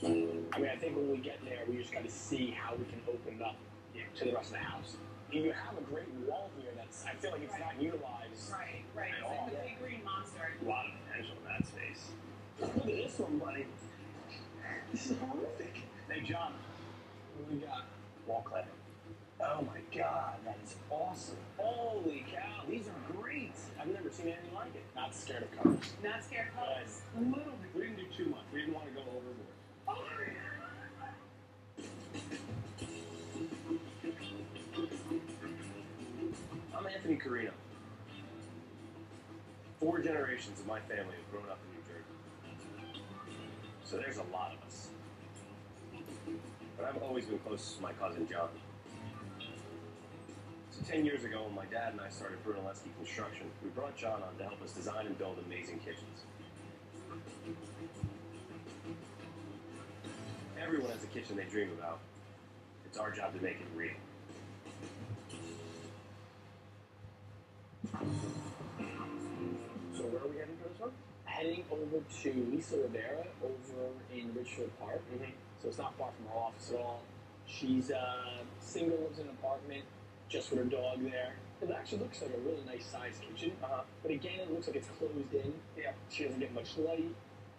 I mean, I think when we get there, we just got to see how we can open it up to the rest of the house. You have a great wall here that's, I feel like it's not utilized Right. at It's all. like the big green monster. A lot of potential in that space. Look at this one, buddy. This is horrific. Hey, John, what do we got? Wall cladding. Oh my God, that is awesome. Holy cow, these are great. I've never seen anything like it. Not scared of colors. Not scared of colors. A little bit. We didn't do too much. We didn't want to go overboard. Oh, I'm Anthony Carino. 4 generations of my family have grown up in New Jersey. So there's a lot of us. But I've always been close to my cousin John. So 10 years ago, when my dad and I started Brunelleschi Construction, we brought John on to help us design and build amazing kitchens. Everyone has a kitchen they dream about. It's our job to make it real. So where are we heading for this one? Heading over to Lisa Rivera over in Richfield Park. So it's not far from her office at all. She's single, lives in an apartment, just with her dog there. It actually looks like a really nice sized kitchen. But again, it looks like it's closed in. Yeah. She doesn't get much light.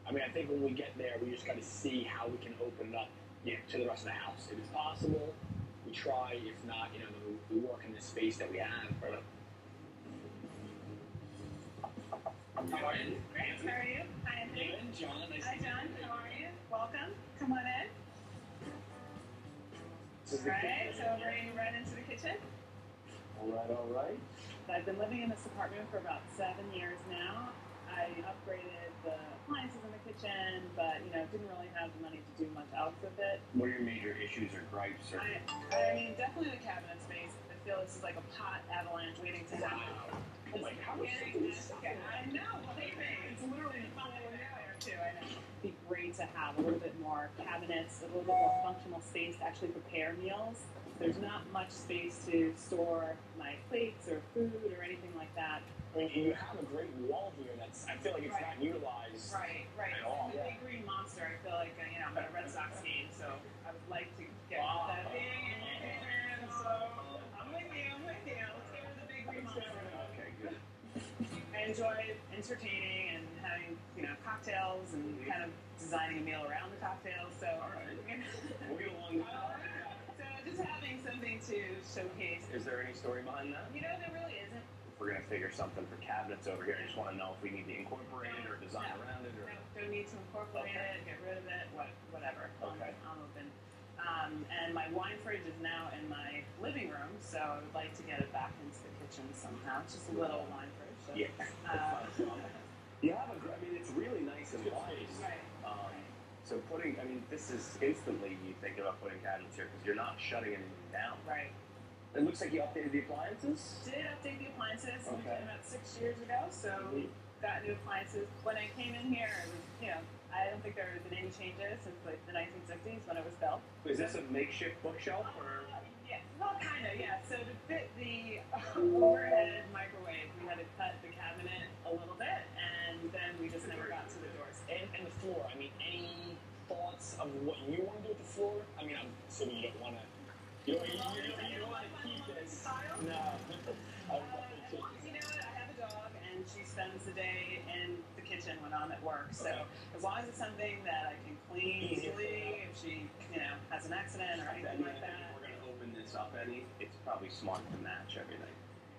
I mean, I think when we get there, we just got to see how we can open it up to the rest of the house. If it's possible, we try. If not, then we work in the space that we have. Right? How are you? great. How are you? Hi, Anthony. Good, John. Nice Hi, to meet John. you. How are you? Welcome. Come on in. This is the Right. kitchen. So we're going right into the kitchen. All right. I've been living in this apartment for about 7 years now. I upgraded the appliances in the kitchen, but didn't really have the money to do much else with it. What are your major issues or gripes? Or... I mean, definitely the cabinet space. I feel this is like a pot avalanche waiting to happen. Oh my God, how much Getting that- I know. Believe me, it's literally falling there too. I know. It'd be great to have a little bit more cabinets, a little bit more functional space to actually prepare meals. There's not much space to store my plates or food or anything like that. I mean, you have a great wall here that's, I feel like it's not utilized. Right. At all. It's the big green monster. I feel like I'm at a Red Sox game, so I would like to get that big. So I'm with you. Let's get rid of the big green monster. Okay, good. I enjoy entertaining and having cocktails and kind of designing a meal around the cocktails. So Moving along. so just having something to showcase. Is there any story behind that? There really isn't. If we're going to figure something for cabinets over here, I just want to know if we need to incorporate it or design around it. Or... No, don't need to incorporate it, get rid of it, whatever. Okay. I'm open. And my wine fridge is now in my living room, so I would like to get it back into the kitchen somehow. It's just a little wine fridge. So, Yeah. You have a, I mean, it's really nice and wide. Right. So this is instantly you think about putting cabinets here because you're not shutting anything down. Right. It looks like you updated the appliances. Did update the appliances Okay. about 6 years ago, so got new appliances. When I came in here, it was, I don't think there have been any changes since like the 1960s when it was built. Is this a makeshift bookshelf or? Yeah, well, kind of, yeah. So to fit the overhead microwave, we had to cut the cabinet a little bit, and then we just never got to the doors. And the floor. I mean, any thoughts of what you want to do with the floor? I mean, I'm assuming you don't want to. You don't want to keep this. No. You know what? I have a dog, and she spends the day in the kitchen when I'm at work. So as long as it's something that I can clean easily, if she, has an accident or anything like that. We're going to open this up, Eddie. It's probably smart to match everything.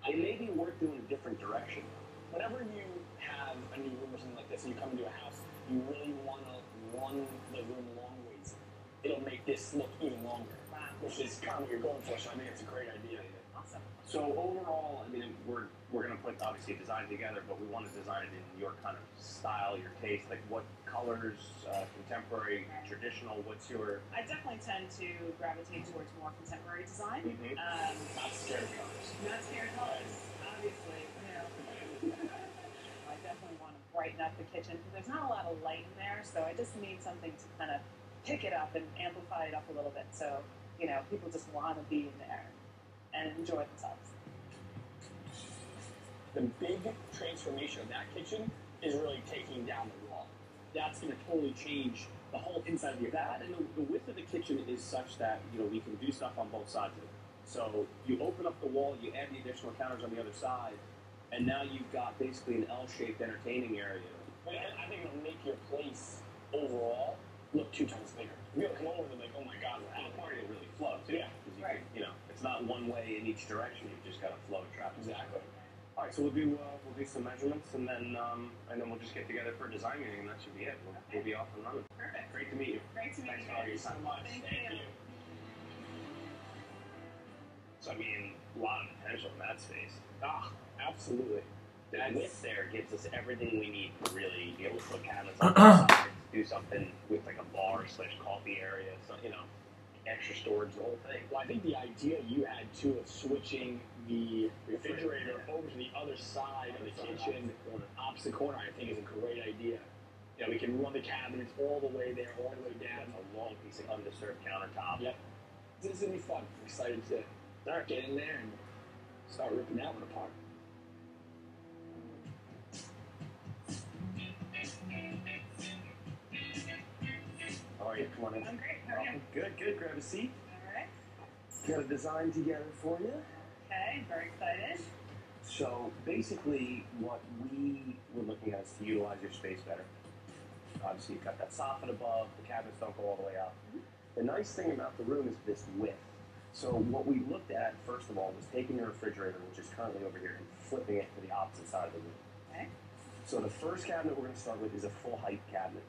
It may be worth doing a different direction. Whenever you have a new room or something like this, and you come into a house, you really want to run the room long ways. It'll make this look even longer, which is kind of what you're going for. So I think it's a great idea. Awesome. So overall, I mean, we're going to put obviously a design together, but we want to design it in your kind of style, your taste. Like what colors, contemporary, traditional. What's your? I definitely tend to gravitate towards more contemporary design. Not scared of colors. Not scared of colors, obviously. I definitely want to brighten up the kitchen because there's not a lot of light in there, so I just need something to kind of pick it up and amplify it up a little bit, so people just want to be in there and enjoy themselves. The big transformation of that kitchen is really taking down the wall. That's going to totally change the whole inside of your That and the width of the kitchen is such that we can do stuff on both sides of it. So you open up the wall, you add the additional counters on the other side, and now you've got basically an L-shaped entertaining area. And I think it'll make your place overall look 2 times bigger. You'll come over and be like, oh my god, And the party will really flow too. Yeah, Because it's not one way in each direction. You've just got to flow traffic. exactly. All right, so we'll do some measurements, and then we'll just get together for a design meeting, and that should be it. We'll be off and running. Perfect. Great to meet you. Great to meet Thanks you for all your guys. time. So much. Thank you. So I mean, a lot of potential in that space. Absolutely. That width there gives us everything we need to really be able to put cabinets on the sides, do something with like a bar/coffee area, so extra storage, the whole thing. Well, I think the idea you had too of switching the refrigerator over to the other side of the kitchen, opposite corner, I think is a great idea. We can run the cabinets all the way there, all the way down. That's a long piece of undisturbed countertop. Yep. This is gonna be fun. I'm excited to get in there and start ripping that one apart. How are you? Come on in. I'm great. How are you? Good. Grab a seat. All right. Got a design together for you. Okay. Very excited. So basically, what we were looking at is to utilize your space better. Obviously, you've got that soffit above. The cabinets don't go all the way up. The nice thing about the room is this width. So what we looked at, first of all, was taking your refrigerator, which is currently over here, and flipping it to the opposite side of the room. Okay. So the first cabinet we're going to start with is a full height cabinet.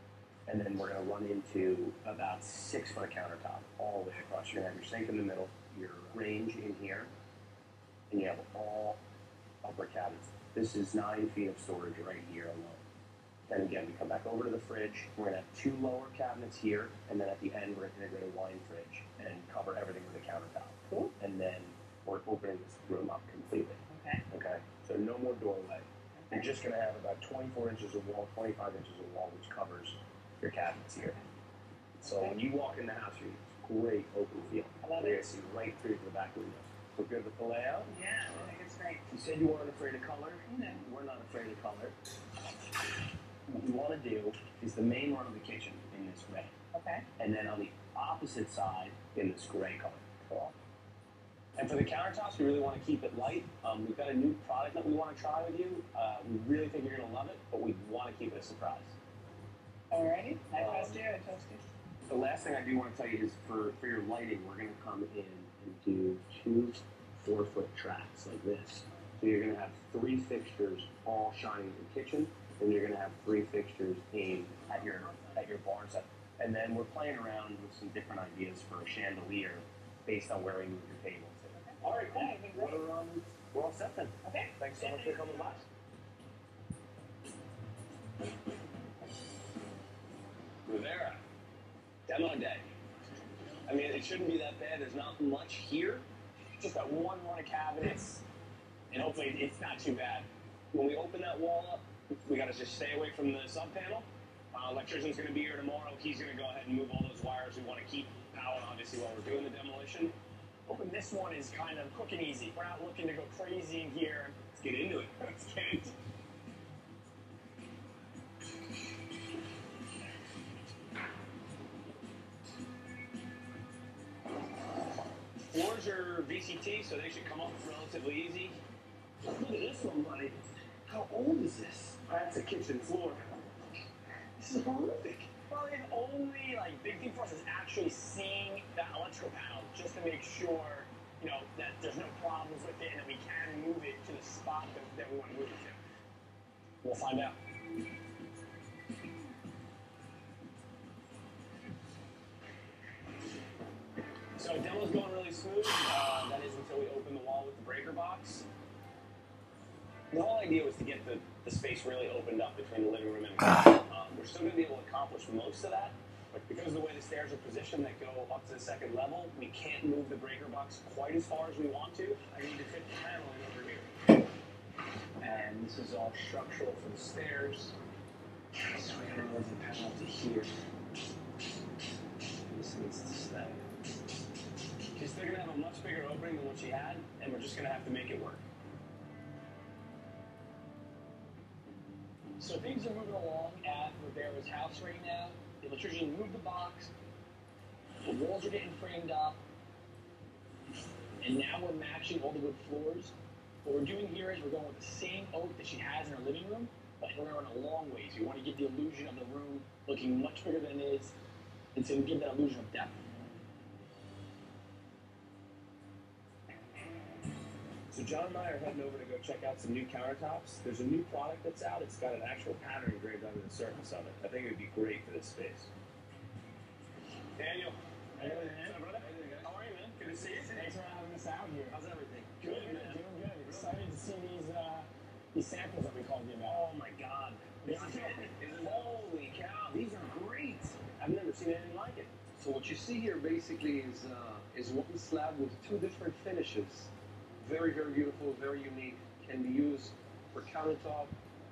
And then we're going to run into about 6 foot of countertop all the way across. You're going to have your sink in the middle, your range in here, and you have all upper cabinets. This is 9 feet of storage right here alone. Then again, we come back over to the fridge. We're going to have 2 lower cabinets here, and then at the end, we're going to integrate a wine fridge and cover everything with a countertop. Cool. And then we're opening this room up completely. Okay. Okay? So no more doorway. You're just going to have about 24 inches of wall, 25 inches of wall, which covers your cabinets here. So when you walk in the house, you get great open feel. I love You're it. going to see right through to the back window. We're good with the layout. Yeah, I think it's great. You said you weren't afraid of color. No. We're not afraid of color. What we want to do is the main run of the kitchen in this red, Okay. and then on the opposite side in this gray color. Cool. And for the countertops, we really want to keep it light. We've got a new product that we want to try with you. We really think you're going to love it, but we want to keep it a surprise. Alrighty. I trust you. I trust you. The last thing I do want to tell you is for your lighting, we're going to come in and do 2 4-foot tracks like this. So you're going to have 3 fixtures all shining in the kitchen, and you're going to have 3 fixtures aimed at your bar set. And then we're playing around with some different ideas for a chandelier based on where we move your table to. Okay. All right, cool. Yeah, I think great. We're all set then. Okay. Thanks so much for coming by. Rivera, demo day. I mean, it shouldn't be that bad. There's not much here. Just that one run of cabinets, and hopefully it's not too bad. When we open that wall up, we got to just stay away from the sub panel. Electrician's going to be here tomorrow. He's going to go ahead and move all those wires. We want to keep power, obviously, while we're doing the demolition. Hoping this one is kind of quick and easy. We're not looking to go crazy in here. Let's get into it. Let's get into it. Floors are VCT, so they should come up relatively easy. Look at this one, buddy. How old is this? That's a kitchen floor. This is horrific. Well, the only big thing for us is actually seeing that electrical panel just to make sure, that there's no problems with it and that we can move it to the spot that we want to move it to. We'll find out. So demo's going really smooth. That is until we open the wall with the breaker box. The whole idea was to get the space really opened up between the living room and the kitchen. We're still going to be able to accomplish most of that, but because of the way the stairs are positioned that go up to the second level, we can't move the breaker box quite as far as we want to. I need to fit the panel in over here. And this is all structural for the stairs. So we're going to move the panel to here. This needs to stay. She's still going to have a much bigger opening than what she had, and we're just going to have to make it work. So things are moving along at Rivera's house right now. It electrician moved the box. The walls are getting framed up. And now we're matching all the wood floors. What we're doing here is we're going with the same oak that she has in her living room, but we're going a long way. So we want to give the illusion of the room looking much bigger than it is, and to give that illusion of depth. So John and I are heading over to go check out some new countertops. There's a new product that's out. It's got an actual pattern engraved onto the surface of it. I think it would be great for this space. Daniel. Hey, man. What's up, brother? How are you, man? Good to see you. Thanks for having us out here. How's everything? Good, man. Doing good. Excited to see these samples that we called you about. Oh my God. Holy cow, these are great. I've never seen anything like it. So what you see here basically is one slab with two different finishes. Very, very beautiful, very unique. Can be used for countertop,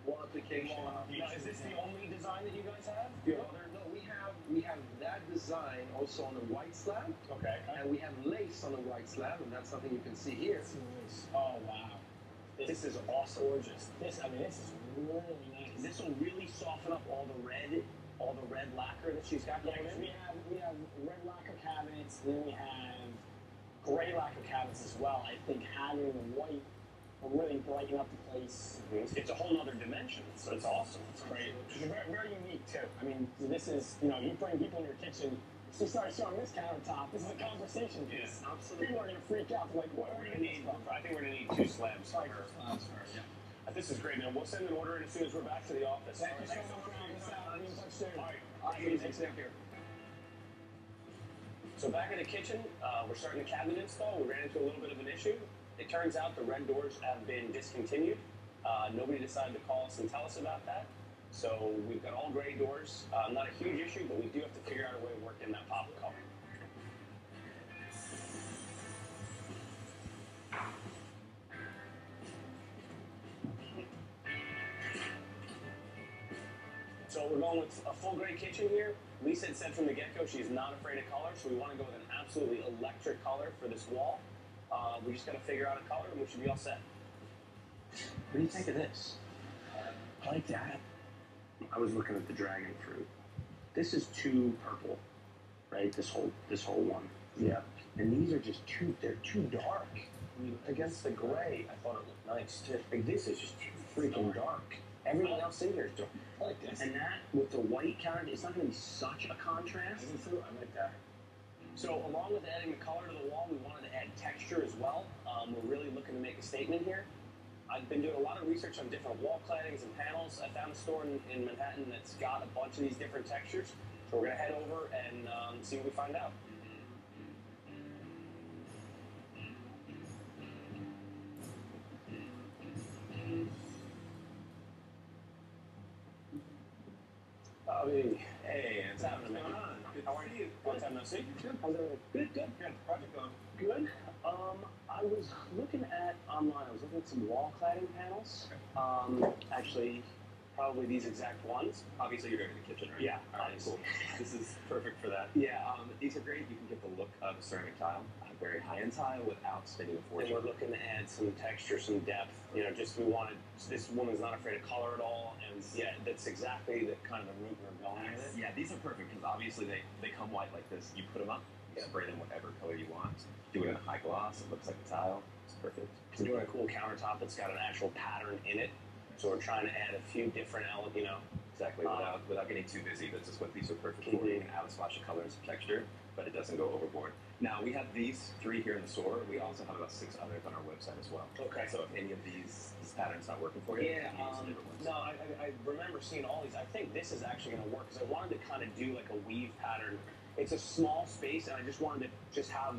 wall application. Now, is this the only design that you guys have? No, we have that design also on the white slab, Okay. and we have lace on the white slab, and that's something you can see here. Oh, wow. This is awesome. Gorgeous. This is really nice. This will really soften up all the red lacquer that she's got Yeah, going 'cause in. we have red lacquer cabinets, then we have gray lacquer cabinets as well. I think having the white will really brighten up the place. It's a whole nother dimension, so it's awesome. It's Great. It's very, very unique too. I mean, this is, you bring people in your kitchen. She started showing this countertop. This is a conversation piece. Absolutely. People are going to freak out. They're like, what are we We're going gonna to need. need? I think we're gonna need 2 slabs for Sorry, her. yeah. This is great, man. We'll send an order in as soon as we're back to the office. Thank you so much for having us out. Be in touch soon. All right. All right, Thanks, Nick. So back in the kitchen, we're starting the cabinet install. We ran into a little bit of an issue. It turns out the red doors have been discontinued. Nobody decided to call us and tell us about that. So we've got all gray doors. Not a huge issue, but we do have to figure out a way to work in that pop color. So we're going with a full gray kitchen here. Lisa had said from the get-go she's not afraid of color, so we want to go with an absolutely electric color for this wall. We just got to figure out a color and we should be all set. What do you think of this? I like that. I was looking at the dragon fruit. This is too purple, right? This whole one. Yeah. And these are just they're too dark. Against the gray, I thought it looked nice too. Like, this is just too freaking dark. Everything else in here is dark. I like this. And that with the white counter, it's not going to be such a contrast. I like that. So along with adding the color to the wall, we wanted to add texture as well. We're really looking to make a statement here. I've been doing a lot of research on different wall claddings and panels. I found a store in Manhattan that's got a bunch of these different textures. So we're going to head over and see what we find out. Bobby, hey, what's happening, man? How are you? Long time no see. Good. How's everything? Good. Project going. Good. I was looking at online. I was looking at some wall cladding panels. Actually, probably these exact ones. Obviously, you're going to the kitchen, right? Yeah. All right, cool. This is perfect for that. Yeah. These are great. You can get the look of a ceramic tile, a very high-end tile, without spending a And fortune. we're looking to add some texture, some depth. We wanted. This woman's not afraid of color at all, and yeah, that's exactly the kind of the route we're going with. Yeah, these are perfect because obviously they come white like this. You put them up, you spray them whatever color you want. Do it in a high gloss. It looks like a tile. It's perfect. We're doing a cool countertop that's got an actual pattern in it. So we're trying to add a few different Exactly. Without getting too busy, this is what these are perfect for. You can add a splash of color and some texture, but it doesn't go overboard. Now we have these 3 here in the store. We also have about 6 others on our website as well. Okay. So if any of these patterns not working for you, Yeah, you can use different ones. no, I remember seeing all these. I think this is actually going to work because I wanted to kind of do like a weave pattern. It's a small space, and I just wanted to just have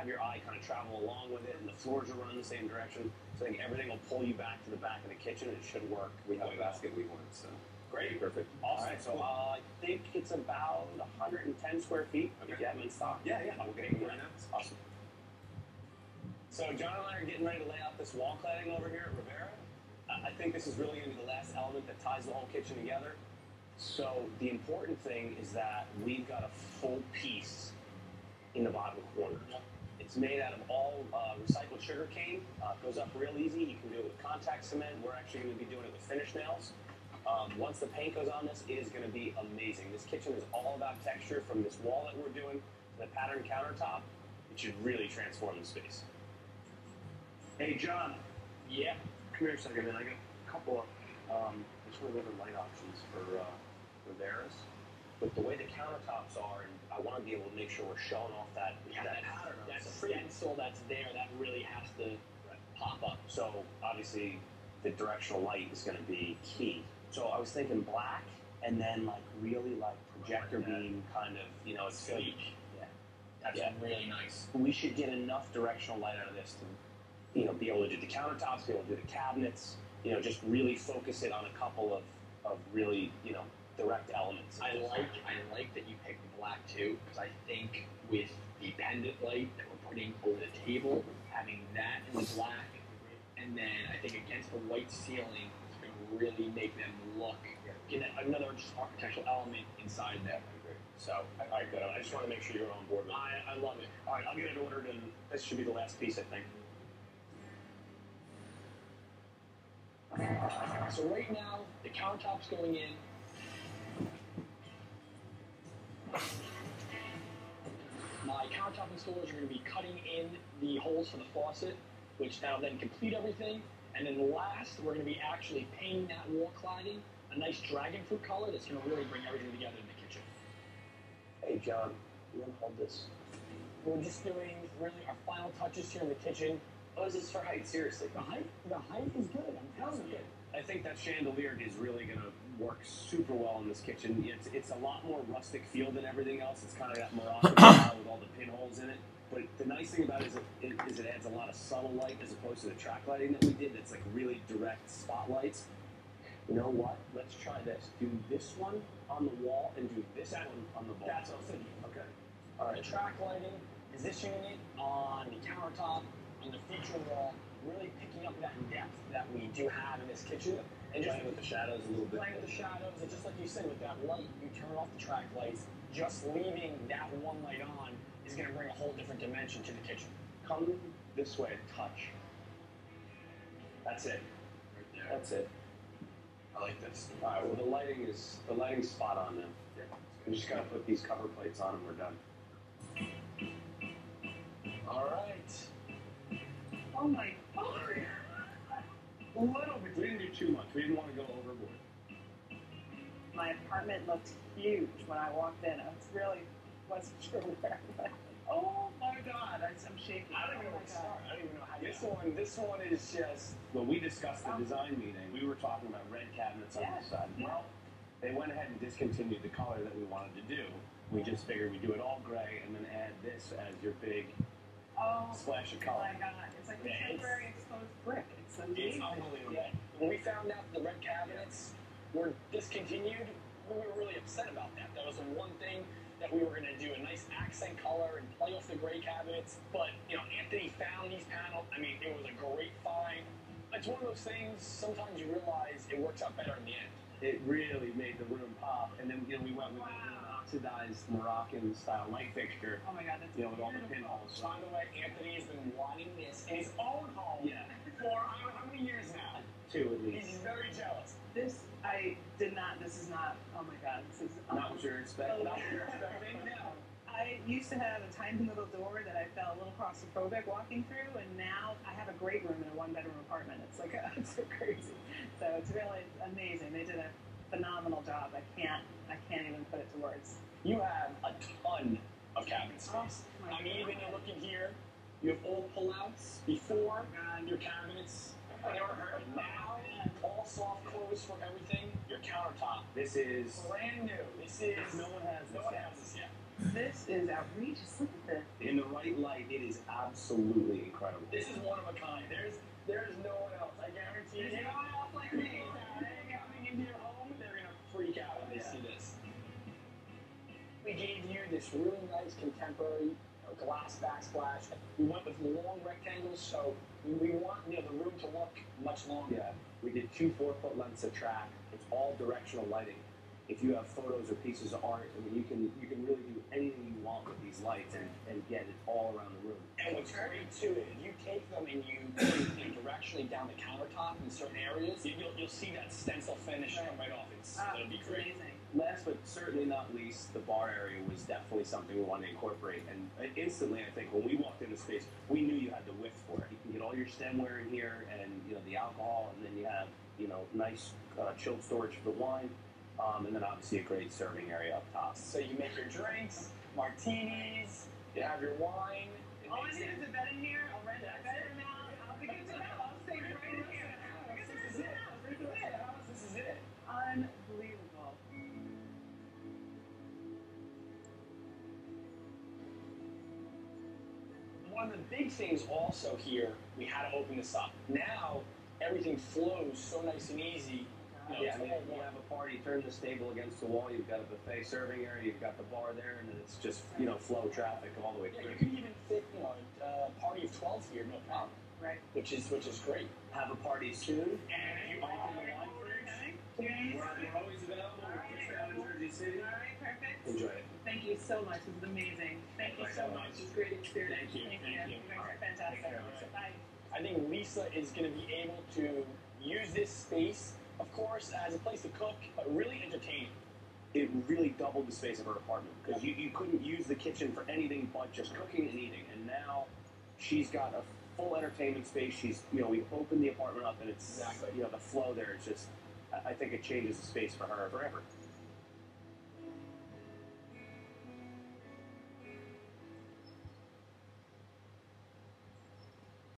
your eye kind of travel along with it, and the floors are running the same direction. So I think everything will pull you back to the back of the kitchen, and it should work. We have a basket we want, so Great. perfect. Awesome. All right, So cool. I think it's about 110 square feet. Okay. If you have them in stock. Yeah, We'll get Take them them right right now. Awesome. So John and I are getting ready to lay out this wall cladding over here at Rivera. I think this is really going to be the last element that ties the whole kitchen together. So the important thing is that we've got a full piece in the bottom corner. It's made out of all recycled sugar cane. It goes up real easy. You can do it with contact cement. We're actually going to be doing it with finish nails. Once the paint goes on this, it is going to be amazing. This kitchen is all about texture from this wall that we're doing to the patterned countertop. It should really transform the space. Hey, John. Yeah. Come here a second, man. I got a couple of just one of the light options for theirs. But the way the countertops are, and I want to be able to make sure we're showing off that pattern. That's a stencil that's there. That really has to pop up. So obviously, the directional light is going to be key. So I was thinking black, and then like really like projector beam kind of, you know, it's good. Yeah. That's really nice. We should get enough directional light out of this to, you know, be able to do the countertops, be able to do the cabinets, you know, just really focus it on a couple of really, you know, direct elements. I like that you picked black too, because I think with the pendant light that we're putting over the table, having that in the black, and then I think against the white ceiling, it's going to really make them look, get another just architectural element inside there. So, All right, good. I just want to make sure you're on board with it. I love it. All right, I'll get it ordered, and this should be the last piece, I think. So right now, the countertop's going in. My countertop installers are going to be cutting in the holes for the faucet, which now then complete everything. And then last, we're going to be actually painting that wall cladding a nice dragon fruit color that's going to really bring everything together in the kitchen. Hey, John, you want to hold this? We're just doing really our final touches here in the kitchen. Oh, is this for height? Seriously? The height is good. I'm telling you. I think that chandelier is really going to work super well in this kitchen. It's a lot more rustic feel than everything else. It's kind of that Moroccan style with all the pinholes in it. But the nice thing about it is it adds a lot of subtle light as opposed to the track lighting that we did. That's like really direct spotlights. You know what? Let's try this. Do this one on the wall and do this one on the wall. That's what I'm thinking. Okay. All right. The track lighting, positioning it on the countertop, on the feature wall, really picking up that depth that we do have in this kitchen. And just Playing with the shadows a little bit. Playing with the shadows, and just like you said, with that light, you turn off the track lights. Just leaving that one light on is going to bring a whole different dimension to the kitchen. Come this way, touch. That's it. Right there. That's it. I like this. All right. Well, the lighting's spot on now. Yeah. I'm just gonna put these cover plates on, and we're done. All right. Oh my God. A little bit. We didn't do too much. We didn't want to go overboard. My apartment looked huge when I walked in. I wasn't sure where. But, oh my God, I'm shaking. I don't even know where to start. I don't even know how to This one is just. When we discussed the design meeting, we were talking about red cabinets on the side. Well, they went ahead and discontinued the color that we wanted to do. We just figured we'd do it all gray and then add this as your big splash of color. Oh my God, it's like a temporary exposed brick. It's amazing. It's unbelievable. When we found out the red cabinets were discontinued, we were really upset about that. That was the one thing that we were going to do, a nice accent color and play off the gray cabinets. But, you know, Anthony found these panels. I mean, it was a great find. It's one of those things, sometimes you realize it works out better in the end. It really made the room pop. And then, you know, we went with an oxidized Moroccan style light fixture. Oh my God, that's with all the beautiful. pinholes. By the way, Anthony has been wanting this in his own home for how many years now? 2 at least. He's very jealous. This is not, oh my God, this is Not what you're expecting. Not what you're expecting now. I used to have a tiny little door that I felt a little claustrophobic walking through, and now I have a great room in a 1-bedroom apartment. It's like, it's so crazy. So it's really amazing. They did a phenomenal job. I can't even put it to words. You have a ton of cabinet space. Oh, I mean, even you look in here, you have old pullouts before your cabinets. Now, all soft close for everything. Your countertop. This is Brand new. This is no one has this. no one has this yet. This is outrageous. Look at this. In the right light, it is absolutely incredible. This is one of a kind. There's no one else. I guarantee you. There's no one else like me. Coming into your home, they're gonna freak out when they see this. We gave you this really nice contemporary glass backsplash. We went with long rectangles, so we want the room to look much longer. Yeah, we did 2 4-foot lengths of track. It's all directional lighting. If you have photos or pieces of art, I mean, you can really do anything you want with these these lights and get it all around the room. And what's great too is if you take them and you put them directionally down the countertop in certain areas, you'll see that stencil finish come right off. It'll be great. Amazing. Last but certainly not least, the bar area was definitely something we wanted to incorporate. And instantly, I think, when we walked into space, we knew you had the width for it. You can get all your stemware in here and, the alcohol, and then you have, nice chilled storage for the wine, and then obviously a great serving area up top. So you make your drinks, martinis, you have your wine. All I need is a bed in here. I'll rent a bedroom out. I'll be good to go. I'll stay right in here. This is it. This is it. Unbelievable. One of the big things also here, we had to open this up. Now, everything flows so nice and easy. Yeah, I mean, you have a party, turn this table against the wall, you've got a buffet serving area, you've got the bar there, and then it's just, flow traffic all the way Yeah, through. you can even fit, a party of 12 here, no problem. Right. Which is great. Have a party soon. And you open the wine fridge. We're always available. We're just down in Jersey City. All right, perfect. Enjoy it. Thank you so much. This is amazing. Thank you so much. It's a great experience. Thank you. Thank Thank you. You guys are fantastic. Take care. Bye. I think Lisa is going to be able to use this space, of course, as a place to cook, but really entertain. It really doubled the space of her apartment because you couldn't use the kitchen for anything but just cooking and eating. And now she's got a full entertainment space. She's, we opened the apartment up and it's, Exactly. the flow there is just, I think it changes the space for her forever.